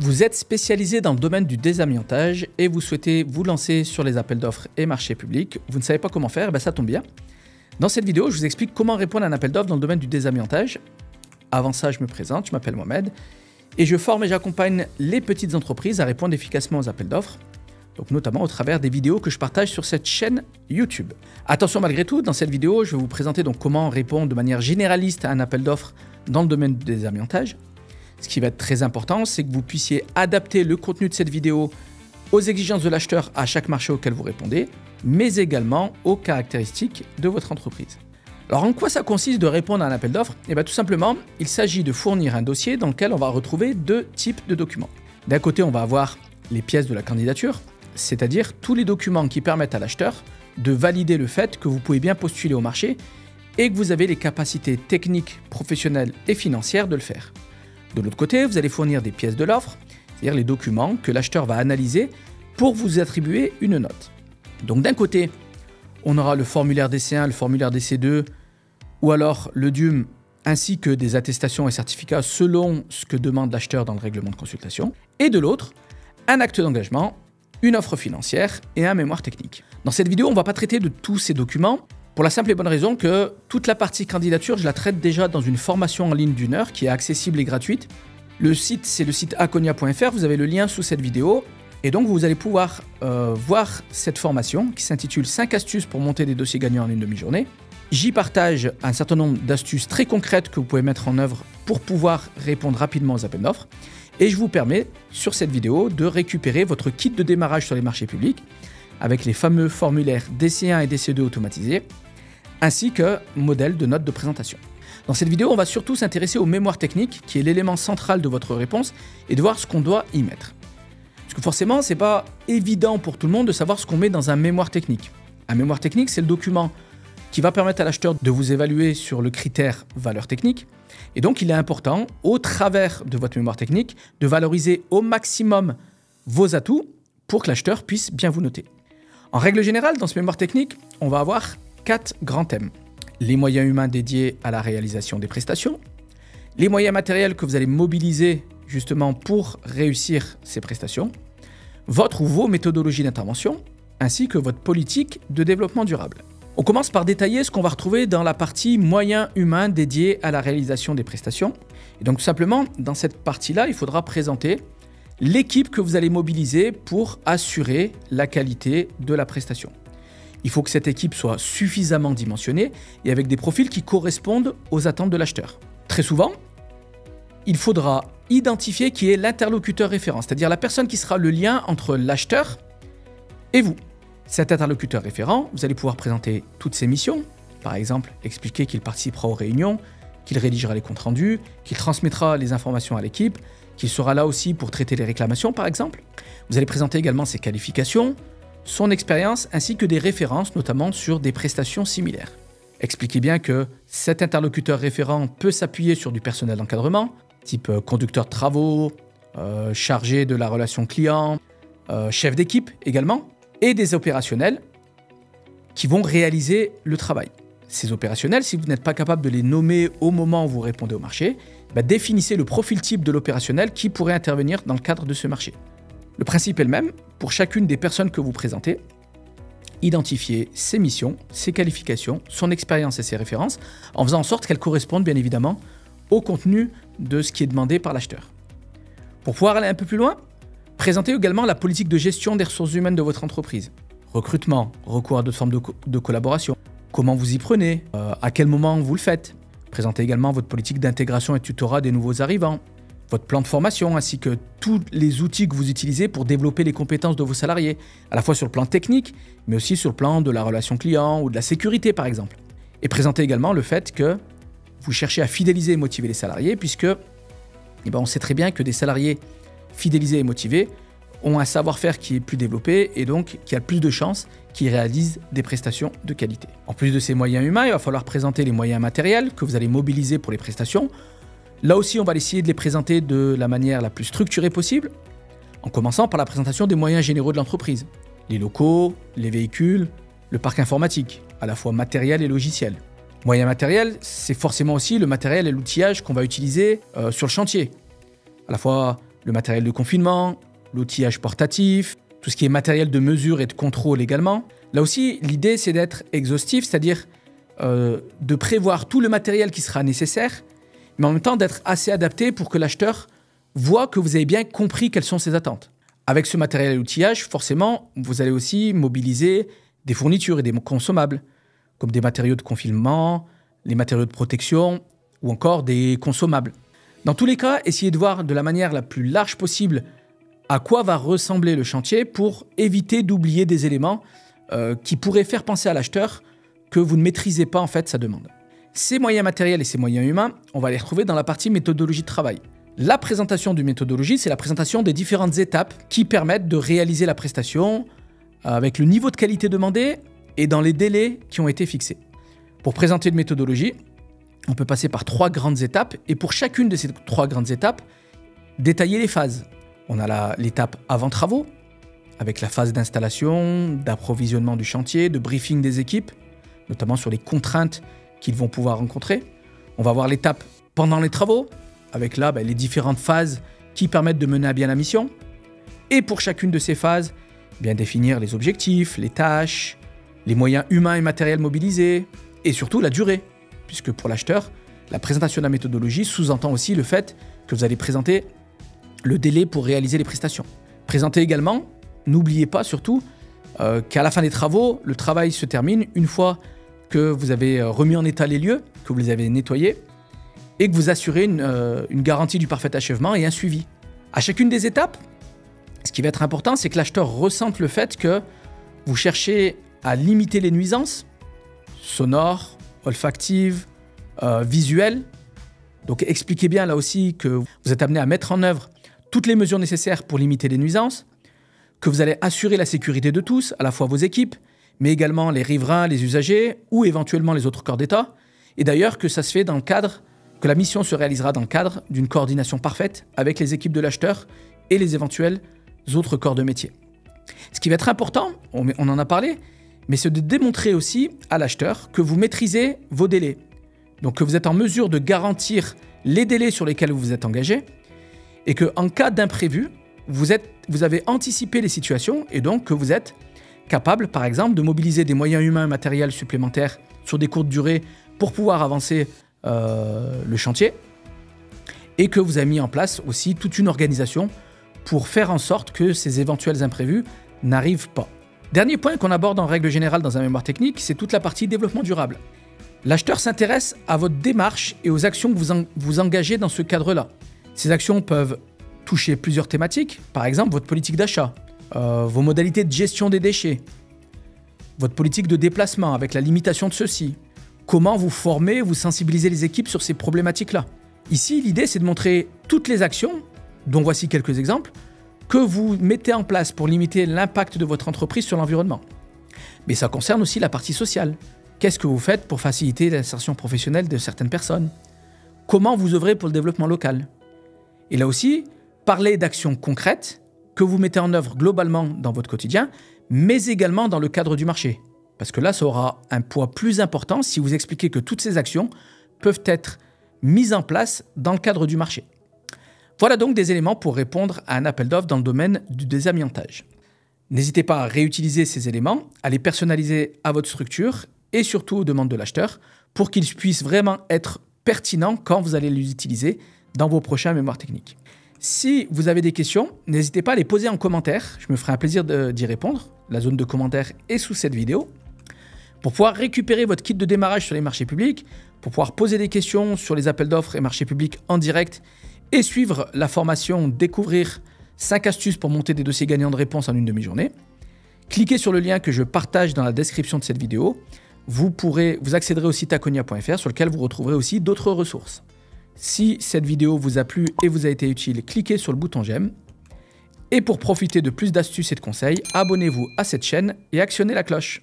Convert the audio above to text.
Vous êtes spécialisé dans le domaine du désamiantage et vous souhaitez vous lancer sur les appels d'offres et marchés publics. Vous ne savez pas comment faire, ça tombe bien. Dans cette vidéo, je vous explique comment répondre à un appel d'offres dans le domaine du désamiantage. Avant ça, je me présente, je m'appelle Mohamed et je forme et j'accompagne les petites entreprises à répondre efficacement aux appels d'offres, donc notamment au travers des vidéos que je partage sur cette chaîne YouTube. Attention malgré tout, dans cette vidéo, je vais vous présenter donc comment répondre de manière généraliste à un appel d'offres dans le domaine du désamiantage. Ce qui va être très important, c'est que vous puissiez adapter le contenu de cette vidéo aux exigences de l'acheteur à chaque marché auquel vous répondez, mais également aux caractéristiques de votre entreprise. Alors en quoi ça consiste de répondre à un appel d'offres ? Tout simplement, il s'agit de fournir un dossier dans lequel on va retrouver deux types de documents. D'un côté, on va avoir les pièces de la candidature, c'est-à-dire tous les documents qui permettent à l'acheteur de valider le fait que vous pouvez bien postuler au marché et que vous avez les capacités techniques, professionnelles et financières de le faire. De l'autre côté, vous allez fournir des pièces de l'offre, c'est-à-dire les documents que l'acheteur va analyser pour vous attribuer une note. Donc d'un côté, on aura le formulaire DC1, le formulaire DC2 ou alors le DUM ainsi que des attestations et certificats selon ce que demande l'acheteur dans le règlement de consultation. Et de l'autre, un acte d'engagement, une offre financière et un mémoire technique. Dans cette vidéo, on ne va pas traiter de tous ces documents pour la simple et bonne raison que toute la partie candidature, je la traite déjà dans une formation en ligne d'1 heure qui est accessible et gratuite. Le site, c'est le site akonia.fr, vous avez le lien sous cette vidéo. Et donc, vous allez pouvoir voir cette formation qui s'intitule 5 astuces pour monter des dossiers gagnants en une demi-journée. J'y partage un certain nombre d'astuces très concrètes que vous pouvez mettre en œuvre pour pouvoir répondre rapidement aux appels d'offres. Et je vous permets, sur cette vidéo, de récupérer votre kit de démarrage sur les marchés publics avec les fameux formulaires DC1 et DC2 automatisés, ainsi que modèle de notes de présentation. Dans cette vidéo, on va surtout s'intéresser au mémoire technique, qui est l'élément central de votre réponse, et de voir ce qu'on doit y mettre. Parce que forcément, ce n'est pas évident pour tout le monde de savoir ce qu'on met dans un mémoire technique. Un mémoire technique, c'est le document qui va permettre à l'acheteur de vous évaluer sur le critère valeur technique. Et donc, il est important, au travers de votre mémoire technique, de valoriser au maximum vos atouts pour que l'acheteur puisse bien vous noter. En règle générale, dans ce mémoire technique, on va avoir 4 grands thèmes. Les moyens humains dédiés à la réalisation des prestations, les moyens matériels que vous allez mobiliser justement pour réussir ces prestations, votre ou vos méthodologies d'intervention, ainsi que votre politique de développement durable. On commence par détailler ce qu'on va retrouver dans la partie moyens humains dédiés à la réalisation des prestations. Et donc tout simplement, dans cette partie-là, il faudra présenter l'équipe que vous allez mobiliser pour assurer la qualité de la prestation. Il faut que cette équipe soit suffisamment dimensionnée et avec des profils qui correspondent aux attentes de l'acheteur. Très souvent, il faudra identifier qui est l'interlocuteur référent, c'est-à-dire la personne qui sera le lien entre l'acheteur et vous. Cet interlocuteur référent, vous allez pouvoir présenter toutes ses missions, par exemple expliquer qu'il participera aux réunions, qu'il rédigera les comptes rendus, qu'il transmettra les informations à l'équipe, qu'il sera là aussi pour traiter les réclamations par exemple. Vous allez présenter également ses qualifications, son expérience ainsi que des références notamment sur des prestations similaires. Expliquez bien que cet interlocuteur référent peut s'appuyer sur du personnel d'encadrement, type conducteur de travaux, chargé de la relation client, chef d'équipe également, et des opérationnels qui vont réaliser le travail. Ces opérationnels, si vous n'êtes pas capable de les nommer au moment où vous répondez au marché, définissez le profil type de l'opérationnel qui pourrait intervenir dans le cadre de ce marché. Le principe est le même pour chacune des personnes que vous présentez. Identifiez ses missions, ses qualifications, son expérience et ses références, en faisant en sorte qu'elles correspondent bien évidemment au contenu de ce qui est demandé par l'acheteur. Pour pouvoir aller un peu plus loin, présentez également la politique de gestion des ressources humaines de votre entreprise. Recrutement, recours à d'autres formes de collaboration, comment vous y prenez, à quel moment vous le faites. Présentez également votre politique d'intégration et de tutorat des nouveaux arrivants, votre plan de formation ainsi que tous les outils que vous utilisez pour développer les compétences de vos salariés, à la fois sur le plan technique, mais aussi sur le plan de la relation client ou de la sécurité par exemple. Et présentez également le fait que vous cherchez à fidéliser et motiver les salariés puisque on sait très bien que des salariés fidélisés et motivés ont un savoir-faire qui est plus développé et donc qui a plus de chances qu'ils réalisent des prestations de qualité. En plus de ces moyens humains, il va falloir présenter les moyens matériels que vous allez mobiliser pour les prestations. Là aussi, on va essayer de les présenter de la manière la plus structurée possible, en commençant par la présentation des moyens généraux de l'entreprise. Les locaux, les véhicules, le parc informatique, à la fois matériel et logiciel. Moyen matériel, c'est forcément aussi le matériel et l'outillage qu'on va utiliser sur le chantier. À la fois le matériel de confinement, l'outillage portatif, tout ce qui est matériel de mesure et de contrôle également. Là aussi, l'idée, c'est d'être exhaustif, c'est-à-dire de prévoir tout le matériel qui sera nécessaire, mais en même temps d'être assez adapté pour que l'acheteur voit que vous avez bien compris quelles sont ses attentes. Avec ce matériel et outillage, forcément, vous allez aussi mobiliser des fournitures et des consommables, comme des matériaux de confinement, les matériaux de protection ou encore des consommables. Dans tous les cas, essayez de voir de la manière la plus large possible à quoi va ressembler le chantier pour éviter d'oublier des éléments qui pourraient faire penser à l'acheteur que vous ne maîtrisez pas en fait sa demande. Ces moyens matériels et ces moyens humains, on va les retrouver dans la partie méthodologie de travail. La présentation d'une méthodologie, c'est la présentation des différentes étapes qui permettent de réaliser la prestation avec le niveau de qualité demandé et dans les délais qui ont été fixés. Pour présenter une méthodologie, on peut passer par 3 grandes étapes et pour chacune de ces 3 grandes étapes, détailler les phases. On a l'étape avant travaux, avec la phase d'installation, d'approvisionnement du chantier, de briefing des équipes, notamment sur les contraintes qu'ils vont pouvoir rencontrer. On va voir l'étape pendant les travaux, avec là les différentes phases qui permettent de mener à bien la mission. Et pour chacune de ces phases, bien définir les objectifs, les tâches, les moyens humains et matériels mobilisés, et surtout la durée, puisque pour l'acheteur, la présentation de la méthodologie sous-entend aussi le fait que vous allez présenter le délai pour réaliser les prestations. Présentez également, n'oubliez pas surtout qu'à la fin des travaux, le travail se termine une fois que vous avez remis en état les lieux, que vous les avez nettoyés, et que vous assurez une garantie du parfait achèvement et un suivi. À chacune des étapes, ce qui va être important, c'est que l'acheteur ressente le fait que vous cherchez à limiter les nuisances sonores, olfactives, visuelles. Donc expliquez bien là aussi que vous êtes amené à mettre en œuvre toutes les mesures nécessaires pour limiter les nuisances, que vous allez assurer la sécurité de tous, à la fois vos équipes, mais également les riverains, les usagers ou éventuellement les autres corps d'État. Et d'ailleurs que ça se fait dans le cadre, que la mission se réalisera dans le cadre d'une coordination parfaite avec les équipes de l'acheteur et les éventuels autres corps de métier. Ce qui va être important, on en a parlé, mais c'est de démontrer aussi à l'acheteur que vous maîtrisez vos délais. Donc que vous êtes en mesure de garantir les délais sur lesquels vous vous êtes engagé et qu'en cas d'imprévu, vous avez anticipé les situations et donc que vous êtes capable, par exemple, de mobiliser des moyens humains et matériels supplémentaires sur des courtes durées pour pouvoir avancer le chantier et que vous avez mis en place aussi toute une organisation pour faire en sorte que ces éventuels imprévus n'arrivent pas. Dernier point qu'on aborde en règle générale dans un mémoire technique, c'est toute la partie développement durable. L'acheteur s'intéresse à votre démarche et aux actions que vous engagez dans ce cadre-là. Ces actions peuvent toucher plusieurs thématiques, par exemple votre politique d'achat, vos modalités de gestion des déchets, votre politique de déplacement avec la limitation de ceux-ci, comment vous formez, vous sensibilisez les équipes sur ces problématiques-là. Ici, l'idée, c'est de montrer toutes les actions, dont voici quelques exemples, que vous mettez en place pour limiter l'impact de votre entreprise sur l'environnement. Mais ça concerne aussi la partie sociale. Qu'est-ce que vous faites pour faciliter l'insertion professionnelle de certaines personnes? Comment vous œuvrez pour le développement local? Et là aussi, parlez d'actions concrètes que vous mettez en œuvre globalement dans votre quotidien, mais également dans le cadre du marché. Parce que là, ça aura un poids plus important si vous expliquez que toutes ces actions peuvent être mises en place dans le cadre du marché. Voilà donc des éléments pour répondre à un appel d'offres dans le domaine du désamiantage. N'hésitez pas à réutiliser ces éléments, à les personnaliser à votre structure et surtout aux demandes de l'acheteur pour qu'ils puissent vraiment être pertinents quand vous allez les utiliser dans vos prochains mémoires techniques. Si vous avez des questions, n'hésitez pas à les poser en commentaire. Je me ferai un plaisir d'y répondre. La zone de commentaires est sous cette vidéo. Pour pouvoir récupérer votre kit de démarrage sur les marchés publics, pour pouvoir poser des questions sur les appels d'offres et marchés publics en direct et suivre la formation Découvrir 5 astuces pour monter des dossiers gagnants de réponse en une demi-journée, cliquez sur le lien que je partage dans la description de cette vidéo. Vous accéderez au site akonia.fr sur lequel vous retrouverez aussi d'autres ressources. Si cette vidéo vous a plu et vous a été utile, cliquez sur le bouton j'aime. Et pour profiter de plus d'astuces et de conseils, abonnez-vous à cette chaîne et actionnez la cloche.